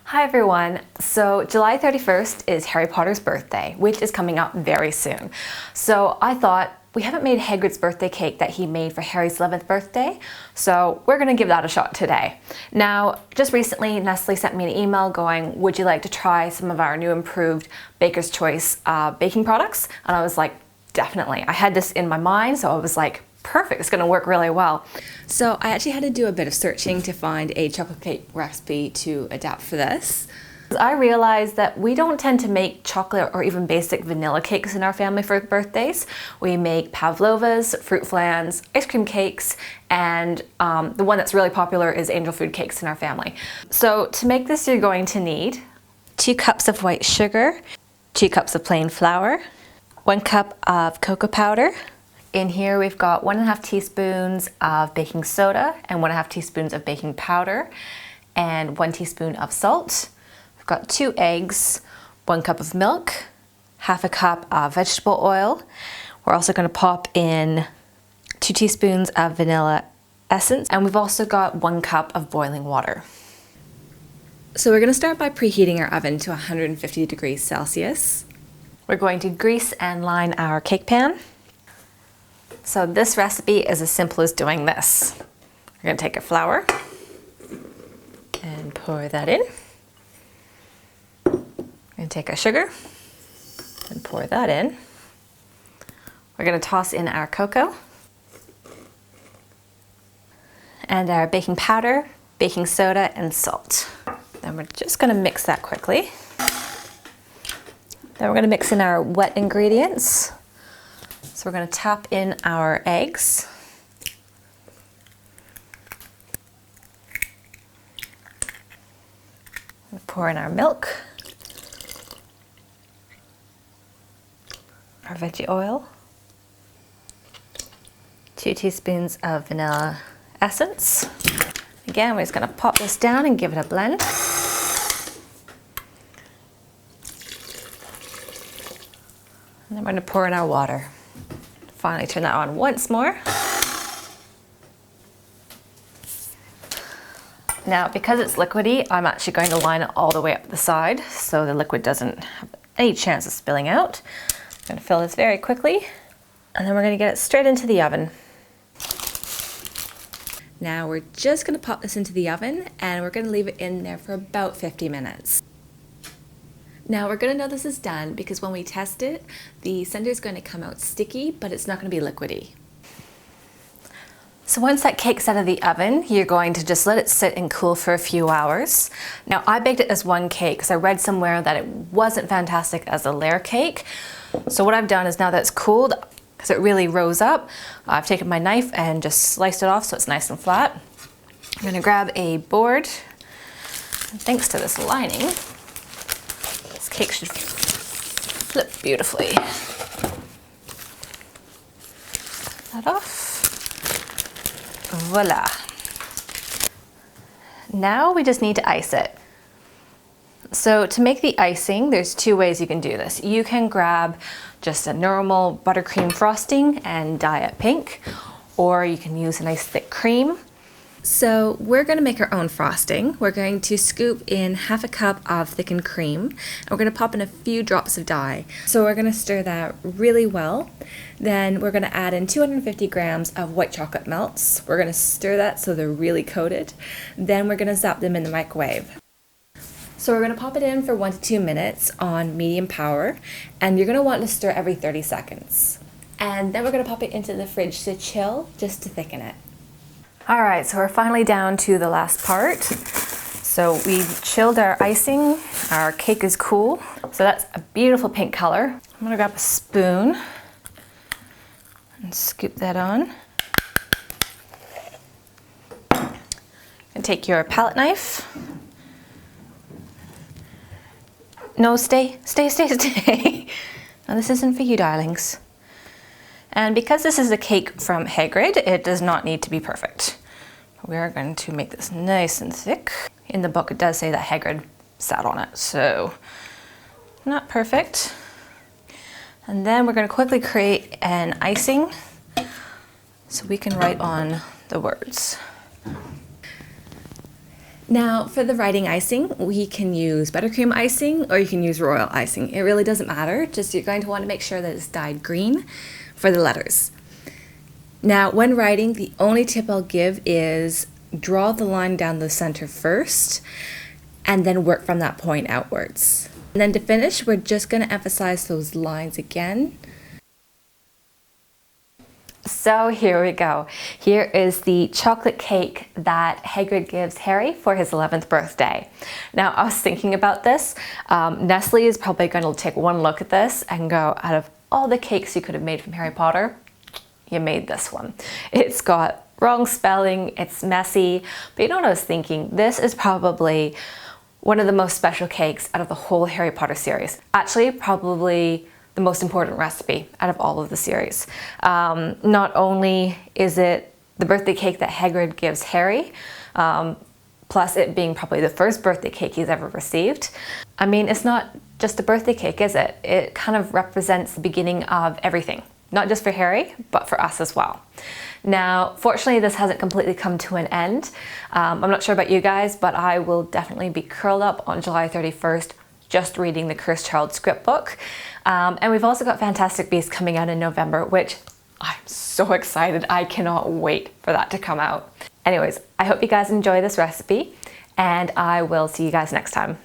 Hi everyone! So July 31st is Harry Potter's birthday, which is coming up very soon. So I thought, we haven't made Hagrid's birthday cake that he made for Harry's 11th birthday, so we're gonna give that a shot today. Now, just recently, Nestle sent me an email going, would you like to try some of our new improved Baker's Choice baking products? And I was like, definitely. I had this in my mind, so I was like, perfect, it's gonna work really well. So I actually had to do a bit of searching to find a chocolate cake recipe to adapt for this. I realized that we don't tend to make chocolate or even basic vanilla cakes in our family for birthdays. We make pavlovas, fruit flans, ice cream cakes, and the one that's really popular is angel food cakes in our family. So to make this, you're going to need 2 cups of white sugar, 2 cups of plain flour, 1 cup of cocoa powder. In here we've got 1.5 teaspoons of baking soda and 1.5 teaspoons of baking powder and 1 teaspoon of salt. We've got 2 eggs, 1 cup of milk, 1/2 cup of vegetable oil. We're also going to pop in 2 teaspoons of vanilla essence, and we've also got 1 cup of boiling water. So we're going to start by preheating our oven to 150 degrees Celsius. We're going to grease and line our cake pan. So this recipe is as simple as doing this. We're going to take our flour and pour that in. We're going to take our sugar and pour that in. We're going to toss in our cocoa and our baking powder, baking soda, and salt. Then we're just going to mix that quickly. Then we're going to mix in our wet ingredients. So we're going to tap in our eggs. Pour in our milk, our veggie oil, 2 teaspoons of vanilla essence. Again, we're just going to pop this down and give it a blend. And then we're going to pour in our water. Finally turn that on once more. Now, because it's liquidy, I'm actually going to line it all the way up the side so the liquid doesn't have any chance of spilling out. I'm going to fill this very quickly, and then we're going to get it straight into the oven. Now we're just going to pop this into the oven, and we're going to leave it in there for about 50 minutes. Now we're going to know this is done because when we test it, the center is going to come out sticky, but it's not going to be liquidy. So once that cake's out of the oven, you're going to just let it sit and cool for a few hours. Now I baked it as one cake because I read somewhere that it wasn't fantastic as a layer cake. So what I've done is now that it's cooled, because it really rose up, I've taken my knife and just sliced it off so it's nice and flat. I'm going to grab a board, and thanks to this lining, cake should flip beautifully. That off. Voila. Now we just need to ice it. So to make the icing, there's 2 ways you can do this. You can grab just a normal buttercream frosting and dye it pink, or you can use a nice thick cream. So we're going to make our own frosting. We're going to scoop in 1/2 cup of thickened cream, and we're going to pop in a few drops of dye. So we're going to stir that really well. Then we're going to add in 250 grams of white chocolate melts. We're going to stir that so they're really coated. Then we're going to zap them in the microwave. So we're going to pop it in for 1 to 2 minutes on medium power, and you're going to want to stir every 30 seconds. And then we're going to pop it into the fridge to chill, just to thicken it. Alright, so we're finally down to the last part. So we've chilled our icing, our cake is cool. So that's a beautiful pink color. I'm going to grab a spoon and scoop that on. And take your palette knife. No, stay. Now this isn't for you, darlings. And because this is a cake from Hagrid, it does not need to be perfect. We are going to make this nice and thick. In the book it does say that Hagrid sat on it, so not perfect. And then we're going to quickly create an icing so we can write on the words. Now, for the writing icing, we can use buttercream icing or you can use royal icing. It really doesn't matter, just you're going to want to make sure that it's dyed green for the letters. Now, when writing, the only tip I'll give is draw the line down the center first and then work from that point outwards. And then to finish, we're just going to emphasize those lines again. So here we go. Here is the chocolate cake that Hagrid gives Harry for his 11th birthday. Now, I was thinking about this. Nestle is probably going to take one look at this and go, out of all the cakes you could have made from Harry Potter, you made this one. It's got wrong spelling, it's messy, but you know what I was thinking? This is probably one of the most special cakes out of the whole Harry Potter series. Actually, probably the most important recipe out of all of the series. Not only is it the birthday cake that Hagrid gives Harry, plus it being probably the first birthday cake he's ever received. I mean, it's not just a birthday cake, is it? It kind of represents the beginning of everything, not just for Harry, but for us as well. Now, fortunately, this hasn't completely come to an end. I'm not sure about you guys, but I will definitely be curled up on July 31st just reading the Cursed Child script book. And we've also got Fantastic Beasts coming out in November, which I'm so excited. I cannot wait for that to come out. Anyways, I hope you guys enjoy this recipe, and I will see you guys next time.